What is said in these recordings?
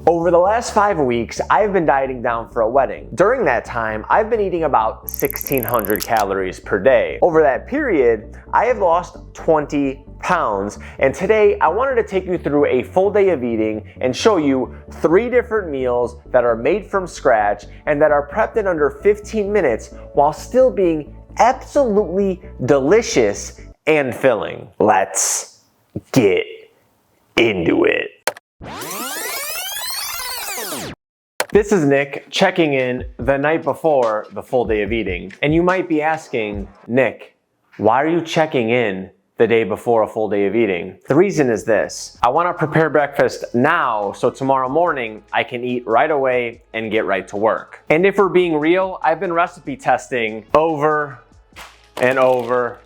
Over the last 5 weeks, I've been dieting down for a wedding. During that time, I've been eating about 1,600 calories per day. Over that period, I have lost 20 pounds, and today I wanted to take you through a full day of eating and show you 3 different meals that are made from scratch and that are prepped in under 15 minutes while still being absolutely delicious and filling. Let's get into it. This is Nick checking in the night before the full day of eating. And you might be asking, Nick, why are you checking in the day before a full day of eating? The reason is this: I want to prepare breakfast now so tomorrow morning I can eat right away and get right to work. And if we're being real, I've been recipe testing over and over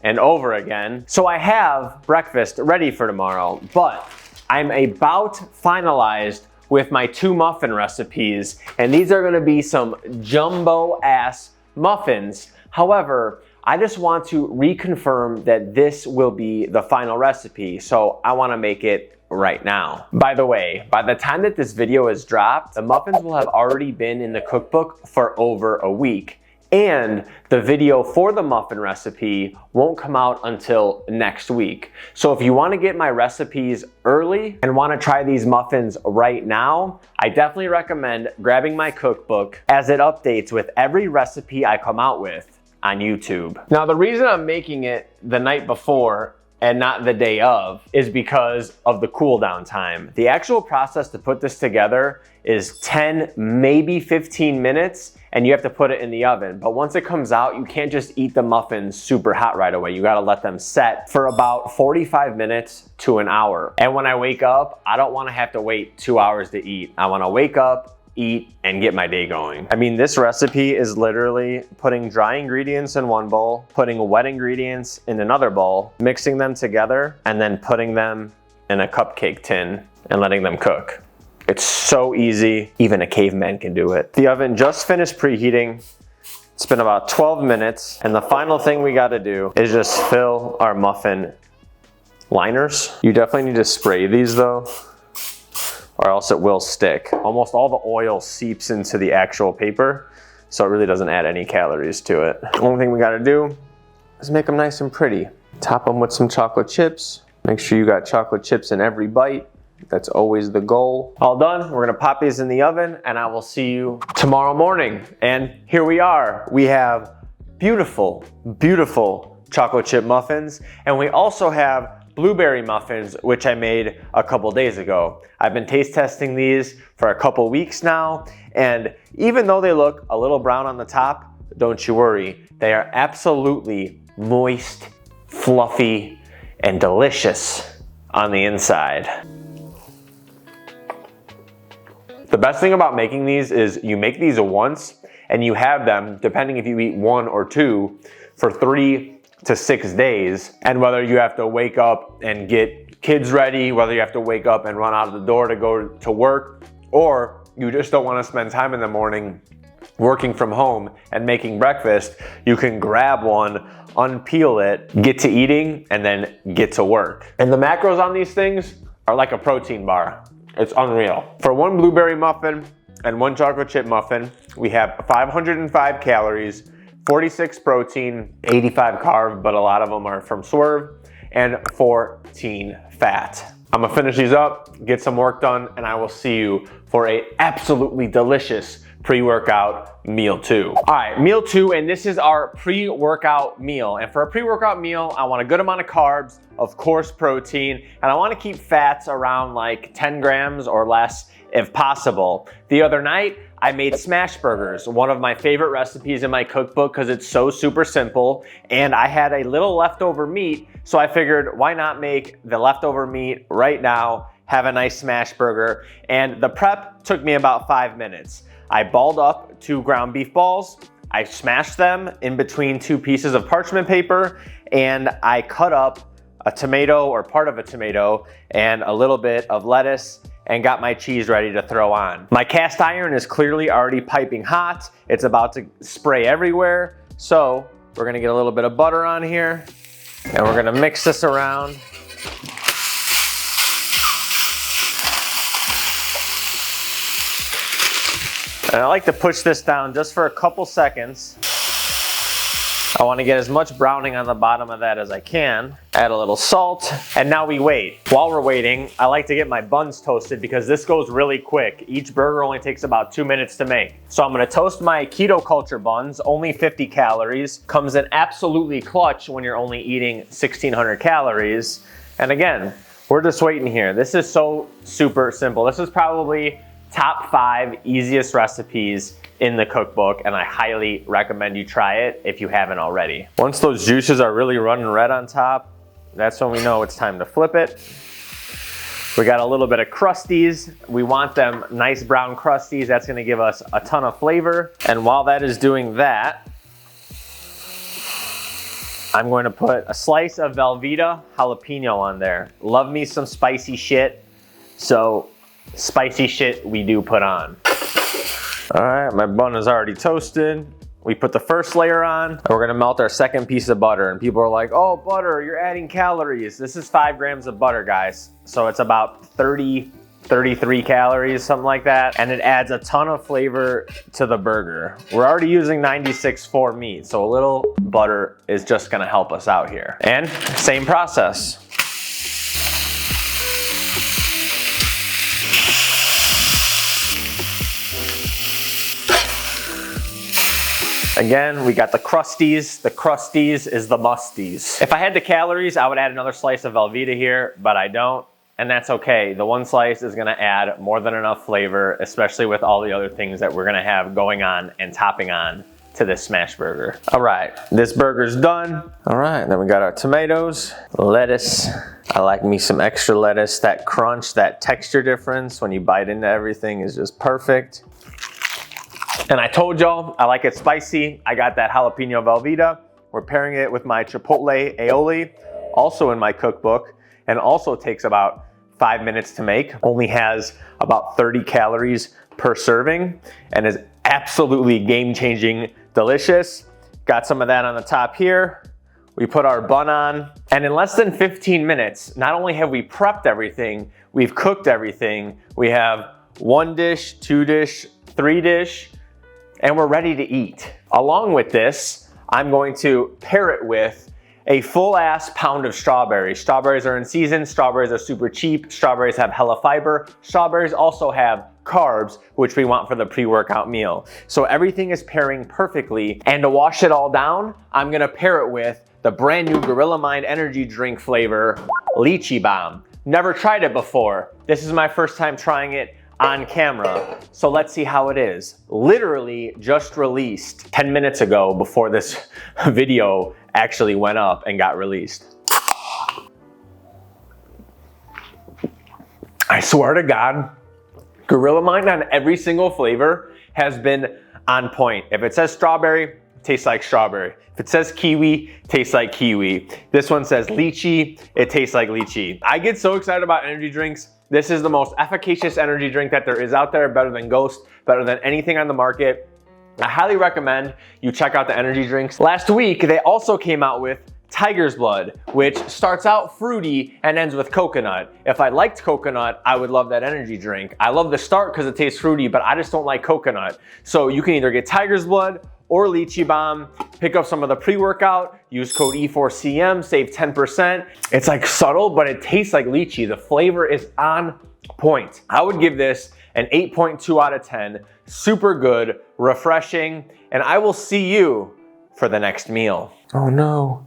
and over again. So I have breakfast ready for tomorrow, but I'm about finalized with my 2 muffin recipes, and these are gonna be some jumbo ass muffins. However, I just want to reconfirm that this will be the final recipe, so I wanna make it right now. By the way, by the time that this video is dropped, the muffins will have already been in the cookbook for over a week. And the video for the muffin recipe won't come out until next week. So if you want to get my recipes early and want to try these muffins right now, I definitely recommend grabbing my cookbook as it updates with every recipe I come out with on YouTube. Now, the reason I'm making it the night before and not the day of is because of the cool down time. The actual process to put this together is 10, maybe 15 minutes, and you have to put it in the oven. But once it comes out, you can't just eat the muffins super hot right away. You gotta let them set for about 45 minutes to an hour. And when I wake up, I don't wanna have to wait 2 hours to eat. I wanna wake up, eat, and get my day going. I mean, this recipe is literally putting dry ingredients in one bowl, putting wet ingredients in another bowl, mixing them together, and then putting them in a cupcake tin and letting them cook. It's so easy, even a caveman can do it. The oven just finished preheating. It's been about 12 minutes, and the final thing we gotta do is just fill our muffin liners. You definitely need to spray these though, or else it will stick. Almost all the oil seeps into the actual paper, so it really doesn't add any calories to it. The only thing we gotta do is make them nice and pretty. Top them with some chocolate chips. Make sure you got chocolate chips in every bite. That's always the goal. All done, we're gonna pop these in the oven, and I will see you tomorrow morning. And here we are. We have beautiful, beautiful chocolate chip muffins, and we also have blueberry muffins, which I made a couple days ago. I've been taste testing these for a couple weeks now, and even though they look a little brown on the top, don't you worry. They are absolutely moist, fluffy, and delicious on the inside. The best thing about making these is you make these once and you have them, depending if you eat 1 or 2, for 3 to 6 days. And whether you have to wake up and get kids ready, whether you have to wake up and run out of the door to go to work, or you just don't want to spend time in the morning working from home and making breakfast, you can grab one, unpeel it, get to eating, and then get to work. And the macros on these things are like a protein bar. It's unreal. For 1 blueberry muffin and 1 chocolate chip muffin, we have 505 calories, 46 protein, 85 carb, but a lot of them are from Swerve, and 14 fat. I'm gonna finish these up, get some work done, and I will see you for a absolutely delicious pre-workout meal 2. All right, meal 2, and this is our pre-workout meal. And for a pre-workout meal, I want a good amount of carbs, of course protein, and I wanna keep fats around like 10 grams or less if possible. The other night, I made smash burgers, one of my favorite recipes in my cookbook because it's so super simple, and I had a little leftover meat, so I figured why not make the leftover meat right now, have a nice smash burger, and the prep took me about 5 minutes. I balled up 2 ground beef balls, I smashed them in between 2 pieces of parchment paper, and I cut up a tomato or part of a tomato and a little bit of lettuce and got my cheese ready to throw on. My cast iron is clearly already piping hot. It's about to spray everywhere. So we're gonna get a little bit of butter on here and we're gonna mix this around. And I like to push this down just for a couple seconds. I want to get as much browning on the bottom of that as I can. Add a little salt, and now we wait. While we're waiting, I like to get my buns toasted because this goes really quick. Each burger only takes about 2 minutes to make. So I'm gonna toast my keto culture buns, only 50 calories. Comes in absolutely clutch when you're only eating 1,600 calories. And again, we're just waiting here. This is so super simple. This is probably top 5 easiest recipes in the cookbook, and I highly recommend you try it if you haven't already. Once those juices are really running red on top, that's when we know it's time to flip it. We got a little bit of crusties. We want them nice brown crusties. That's gonna give us a ton of flavor. And while that is doing that, I'm going to put a slice of Velveeta jalapeno on there. Love me some spicy shit, so spicy shit we do put on. All right, my bun is already toasted. We put the first layer on, and we're gonna melt our second piece of butter. And people are like, oh, butter, you're adding calories. This is 5 grams of butter, guys. So it's about 33 calories, something like that. And it adds a ton of flavor to the burger. We're already using 96.4 meat, so a little butter is just gonna help us out here. And same process. Again, we got the crusties. The crusties is the musties. If I had the calories, I would add another slice of Velveeta here, but I don't, and that's okay. The one slice is gonna add more than enough flavor, especially with all the other things that we're gonna have going on and topping on to this smash burger. All right, this burger's done. All right, then we got our tomatoes, lettuce. I like me some extra lettuce. That crunch, that texture difference when you bite into everything is just perfect. And I told y'all I like it spicy. I got that jalapeno Velveeta. We're pairing it with my chipotle aioli, also in my cookbook, and also takes about 5 minutes to make. Only has about 30 calories per serving and is absolutely game-changing delicious. Got some of that on the top here. We put our bun on, and in less than 15 minutes, not only have we prepped everything, we've cooked everything. We have 1 dish, 2 dish, 3 dish, and we're ready to eat. Along with this, I'm going to pair it with a full-ass pound of strawberries. Strawberries are in season, strawberries are super cheap, strawberries have hella fiber, strawberries also have carbs, which we want for the pre-workout meal. So everything is pairing perfectly, and to wash it all down, I'm gonna pair it with the brand new Gorilla Mind energy drink flavor, Lychee Bomb. Never tried it before. This is my first time trying it on camera, so let's see how it is. Literally just released 10 minutes ago before this video actually went up and got released. I swear to God, Gorilla Mind on every single flavor has been on point. If it says strawberry, tastes like strawberry. If it says kiwi, tastes like kiwi. This one says lychee, it tastes like lychee. I get so excited about energy drinks. This is the most efficacious energy drink that there is out there, better than Ghost, better than anything on the market. I highly recommend you check out the energy drinks. Last week, they also came out with Tiger's Blood, which starts out fruity and ends with coconut. If I liked coconut, I would love that energy drink. I love the start because it tastes fruity, but I just don't like coconut. So you can either get Tiger's Blood or Lychee Bomb, pick up some of the pre-workout, use code E4CM, save 10%. It's like subtle, but it tastes like lychee. The flavor is on point. I would give this an 8.2 out of 10. Super good, refreshing, and I will see you for the next meal. Oh no.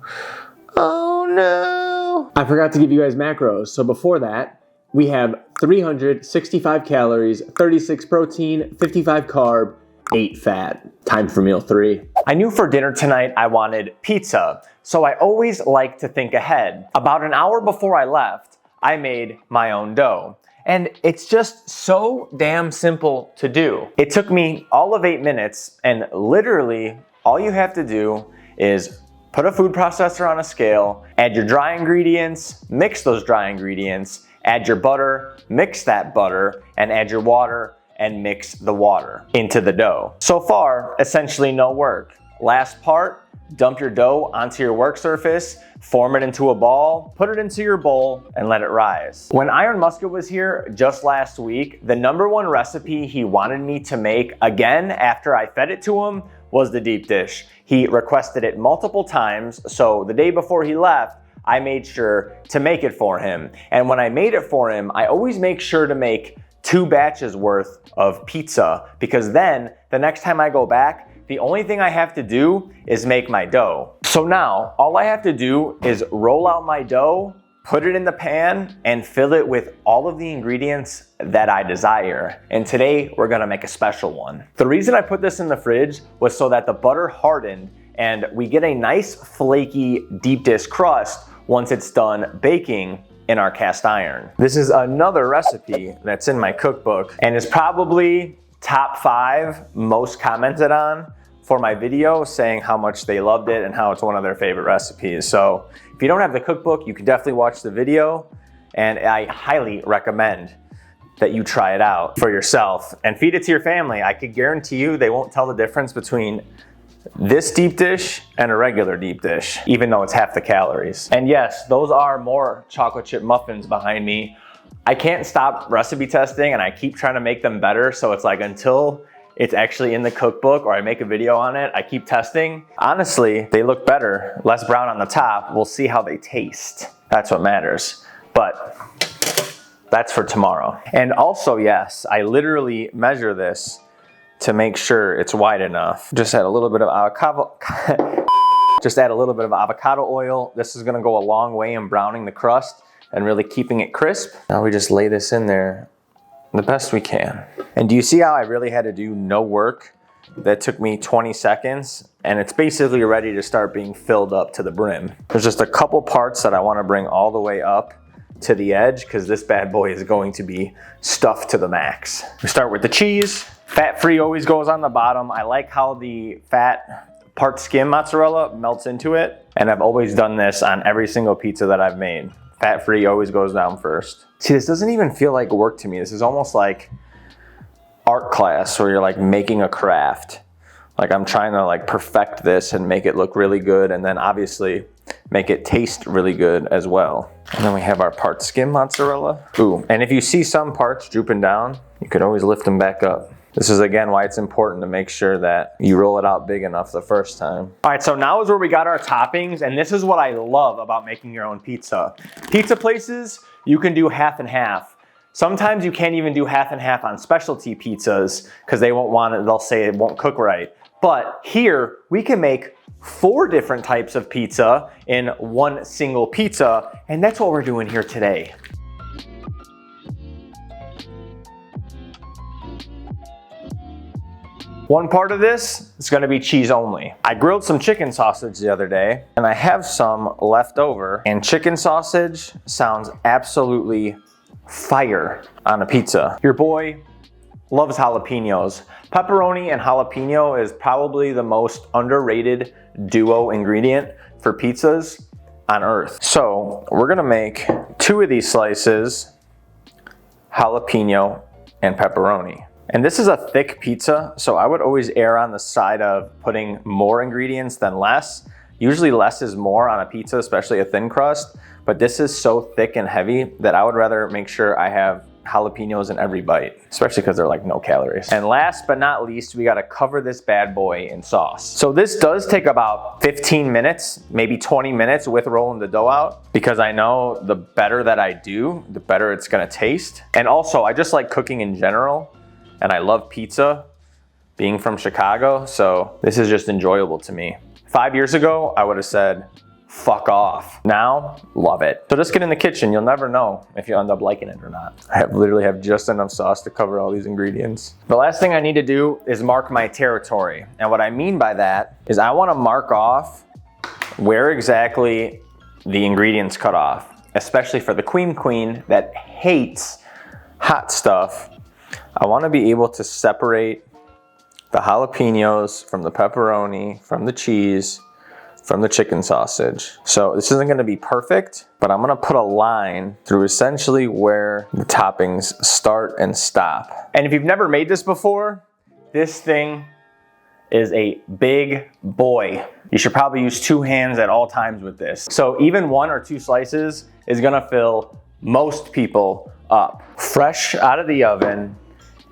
Oh no. I forgot to give you guys macros. So before that, we have 365 calories, 36 protein, 55 carb, 8 fat. Time for meal 3. I knew for dinner tonight I wanted pizza, so I always like to think ahead. About an hour before I left, I made my own dough. And it's just so damn simple to do. It took me all of 8 minutes, and literally all you have to do is put a food processor on a scale, add your dry ingredients, mix those dry ingredients, add your butter, mix that butter, and add your water, and mix the water into the dough. So far, essentially no work. last part, dump your dough onto your work surface, form it into a ball, put it into your bowl, and let it rise. When Iron Musket was here just last week, the #1 recipe he wanted me to make again after I fed it to him was the deep dish. He requested it multiple times, so the day before he left, I made sure to make it for him. And when I made it for him, I always make sure to make 2 batches worth of pizza, because then the next time I go back, the only thing I have to do is make my dough. So now, all I have to do is roll out my dough, put it in the pan, and fill it with all of the ingredients that I desire. And today, we're gonna make a special one. The reason I put this in the fridge was so that the butter hardened and we get a nice flaky deep dish crust once it's done baking in our cast iron. This is another recipe that's in my cookbook and is probably top 5 most commented on for my video, saying how much they loved it and how it's one of their favorite recipes. So if you don't have the cookbook, you can definitely watch the video, and I highly recommend that you try it out for yourself and feed it to your family. I could guarantee you they won't tell the difference between this deep dish and a regular deep dish, even though it's half the calories. And yes, those are more chocolate chip muffins behind me. I can't stop recipe testing and I keep trying to make them better. So it's like until it's actually in the cookbook or I make a video on it, I keep testing. Honestly, they look better, less brown on the top. We'll see how they taste. That's what matters. But that's for tomorrow. And also, yes, I literally measure this to make sure it's wide enough. Just add a little bit of avocado. Just add a little bit of avocado oil. This is gonna go a long way in browning the crust and really keeping it crisp. Now we just lay this in there the best we can. And do you see how I really had to do no work? That took me 20 seconds and it's basically ready to start being filled up to the brim. There's just a couple parts that I wanna bring all the way up to the edge because this bad boy is going to be stuffed to the max. We start with the cheese. Fat-free always goes on the bottom. I like how the fat part skim mozzarella melts into it. And I've always done this on every single pizza that I've made. Fat-free always goes down first. See, this doesn't even feel like work to me. This is almost like art class where you're like making a craft. Like I'm trying to like perfect this and make it look really good, and then obviously make it taste really good as well. And then we have our part skim mozzarella. Ooh, and if you see some parts drooping down, you can always lift them back up. This is again why it's important to make sure that you roll it out big enough the first time. All right, so now is where we got our toppings, and this is what I love about making your own pizza. Pizza places, you can do half and half. Sometimes you can't even do half and half on specialty pizzas because they won't want it, they'll say it won't cook right. But here, we can make 4 different types of pizza in one single pizza, and that's what we're doing here today. One part of this is gonna be cheese only. I grilled some chicken sausage the other day, and I have some left over, and chicken sausage sounds absolutely fire on a pizza. Your boy loves jalapenos. Pepperoni and jalapeno is probably the most underrated duo ingredient for pizzas on earth. So we're gonna make 2 of these slices, jalapeno and pepperoni. And this is a thick pizza, so I would always err on the side of putting more ingredients than less. Usually less is more on a pizza, especially a thin crust, but this is so thick and heavy that I would rather make sure I have jalapenos in every bite, especially because they're like no calories. And last but not least, we gotta cover this bad boy in sauce. So this does take about 15 minutes, maybe 20 minutes with rolling the dough out, because I know the better that I do, the better it's gonna taste. And also, I just like cooking in general, and I love pizza, being from Chicago, so this is just enjoyable to me. 5 years ago, I would have said, fuck off. Now, love it. So just get in the kitchen. You'll never know if you end up liking it or not. I literally have just enough sauce to cover all these ingredients. The last thing I need to do is mark my territory. And what I mean by that is I want to mark off where exactly the ingredients cut off, especially for the queen that hates hot stuff. I want to be able to separate the jalapenos from the pepperoni, from the cheese, from the chicken sausage. So this isn't gonna be perfect, but I'm gonna put a line through essentially where the toppings start and stop. And if you've never made this before, this thing is a big boy. You should probably use 2 hands at all times with this. So even 1 or 2 slices is gonna fill most people up. Fresh out of the oven,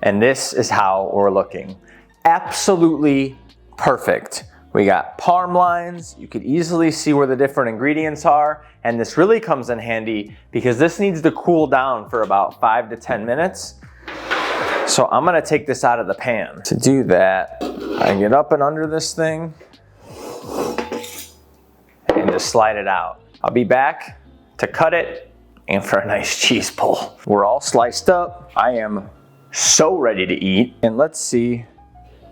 and this is how we're looking. Absolutely perfect. We got parm lines. You could easily see where the different ingredients are, and this really comes in handy because this needs to cool down for about 5 to 10 minutes. So I'm gonna take this out of the pan. To do that, I get up and under this thing and just slide it out. I'll be back to cut it and for a nice cheese pull. We're all sliced up. I am so ready to eat. And let's see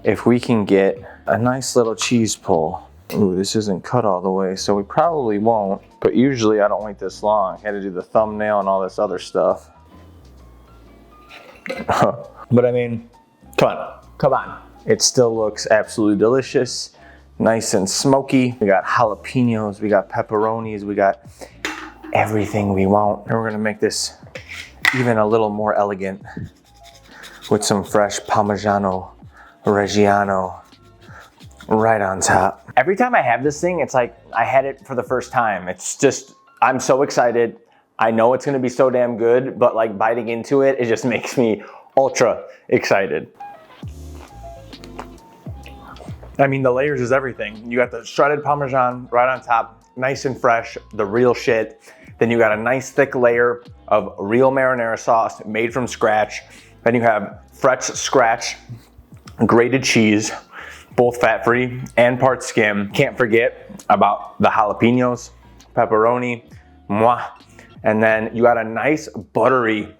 if we can get a nice little cheese pull. Ooh, this isn't cut all the way, so we probably won't. But usually I don't wait this long. I had to do the thumbnail and all this other stuff. But I mean, come on. It still looks absolutely delicious. Nice and smoky. We got jalapenos, we got pepperonis, we got everything we want. And we're gonna make this even a little more elegant with some fresh Parmigiano Reggiano right on top. Every time I have this thing, it's like I had it for the first time. It's just, I'm so excited. I know it's gonna be so damn good, but like biting into it, it just makes me ultra excited. I mean, the layers is everything. You got the shredded Parmesan right on top, nice and fresh, the real shit. Then you got a nice thick layer of real marinara sauce made from scratch. Then you have fresh scratch grated cheese, both fat-free and part skim. Can't forget about the jalapenos, pepperoni, mwah. And then you got a nice buttery,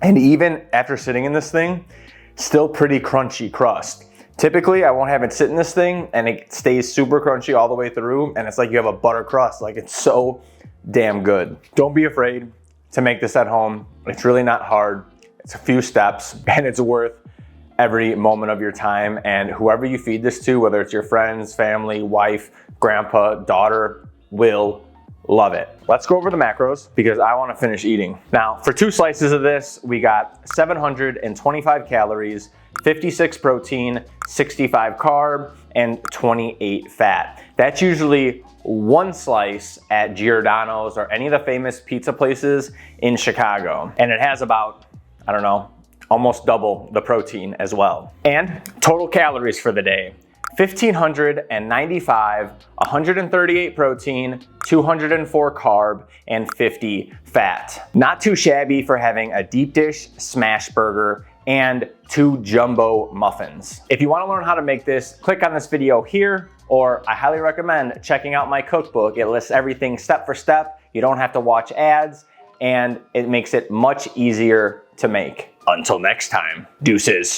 and even after sitting in this thing, still pretty crunchy crust. Typically, I won't have it sit in this thing and it stays super crunchy all the way through, and it's like you have a butter crust. Like, it's so damn good. Don't be afraid to make this at home. It's really not hard. It's a few steps, and it's worth every moment of your time. And whoever you feed this to, whether it's your friends, family, wife, grandpa, daughter, will love it. Let's go over the macros because I want to finish eating. Now, for 2 slices of this, we got 725 calories, 56 protein, 65 carb, and 28 fat. That's usually 1 slice at Giordano's or any of the famous pizza places in Chicago. And it has about, I don't know, almost double the protein as well. And total calories for the day: 1,595, 138 protein, 204 carb, and 50 fat. Not too shabby for having a deep dish smash burger and 2 jumbo muffins. If you want to learn how to make this, click on this video here, or I highly recommend checking out my cookbook. It lists everything step for step. You don't have to watch ads, and it makes it much easier to make. Until next time, deuces.